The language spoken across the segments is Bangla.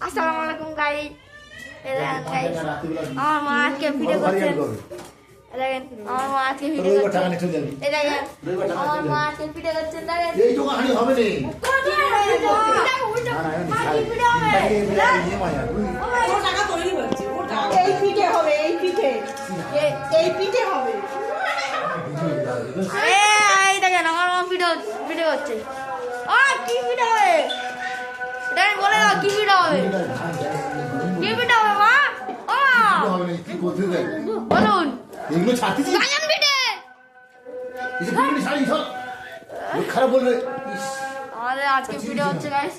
আসসালামু আলাইকুম গাইস। দেখেন গাইস, আমার মা আজকে ভিডিও করছেন। দেখেন আমার মা আজকে ভিডিও করছেন। এই দেখেন আমার মা আজকে ভিডিও করছেন। দেখেন এই তো হানি হবে না। এই পিঠে হবে, এই পিঠে, এই পিঠে হবে। এই দেখেন আমার মা ভিডিও করছে। কি ভিডিও হবে? দেখেন বলে দাও কি ভিডিও হবে? কি ভিডিও হবে মা? কি করতে দেয়? বলুন। এগুলো ছাড়তেছি। গাজন ভিডিও। এসে পিছনে ছাড়ি সব। লোক খারাপ বলবে। আমাদের আজকে ভিডিও হচ্ছে গাইস।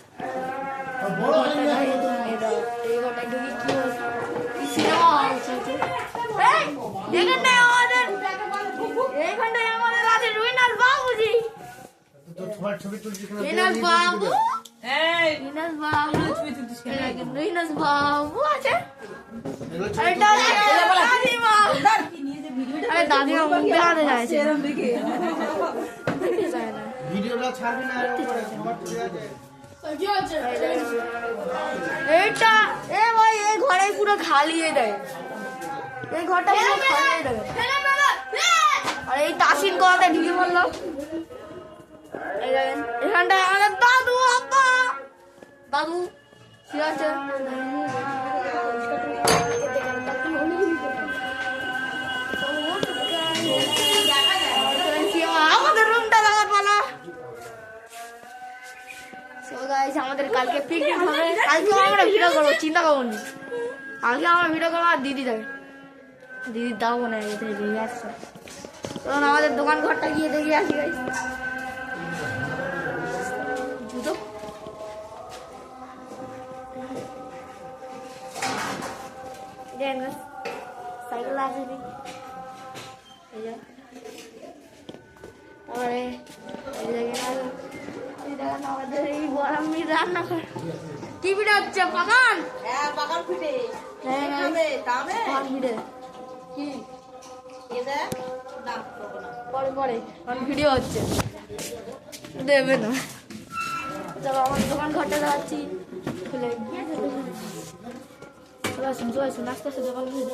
বড় হয়নি না। এই গোটা ঢুকি কি হচ্ছে? কি সিনেমা হচ্ছে? এই এখানটায় আমাদের এইখানটায় আমাদের আছে রুইনাস বাবুজি। তো তোমার ছবি তুলছি কেন? রুইনাস বাবু, এই রুইনাস বাবু, রুইনাস বাবু আছে। এগুলো আরে দাদিমা, আরে দাদিমা মুখ দেখাতে চাইছে। এরম দিকে দেখতে চায় না। ভিডিওটা ছাড়বি না আর এইটা এ ভাই এই ঘরে পুরো খালিয়ে দেয়। এই ঘরটা পুরো খালিয়ে দেয়। আর এই তাসিন কোয়াতে ঢুকে পড়লো। এই দেখেন এখানটায় আমাদের দাদু আব্বা, দাদু ঠিক আছে। আমাদের রুমটা দেখার পালা। আমাদের কালকে পিকনিক হবে। কালকে আমরা ভিডিও করবো, চিন্তা করবো না। কালকে আমরা ভিডিও করবো আর দিদি যাবে। দিদির দাও না দিদি আসছে। তখন আমাদের দোকান ঘরটা গিয়ে দেখে আসি গাইস। জুতো সাইকেল আছে তারপরে আমাদের এই গরম রান্না করে কি ভিডিও হচ্ছে পাকান? হ্যাঁ পাকার পিঠে হ্যাঁ খাবে খাবে ভিডিও কি এদা না করব না পরে পরে ভিডিও হচ্ছে দেবে না। চলো আমার দোকান ঘরটা যাচ্ছি খুলে চলে আসুন আস্তে আস্তে দোকান খুলে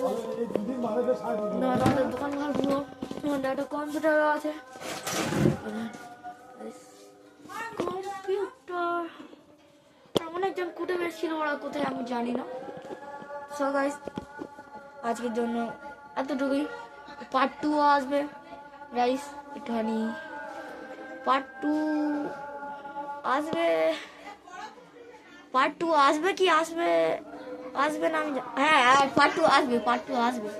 আমাদের দোকান ঘর পুরো একটা কম্পিউটারও আছে। কম্পিউটার এমন একজন কুটে বেশছিল, ওরা কোথায় আমি জানি না। সো গাইস আজকের জন্য এতটুকুই। পার্ট 2 আসবে গাইস, একটুখানি পার্ট 2 আসবে। পার্ট 2 আসবে কি আসবে না আমি হ্যাঁ পার্ট 2 আসবে, পার্ট 2 আসবে।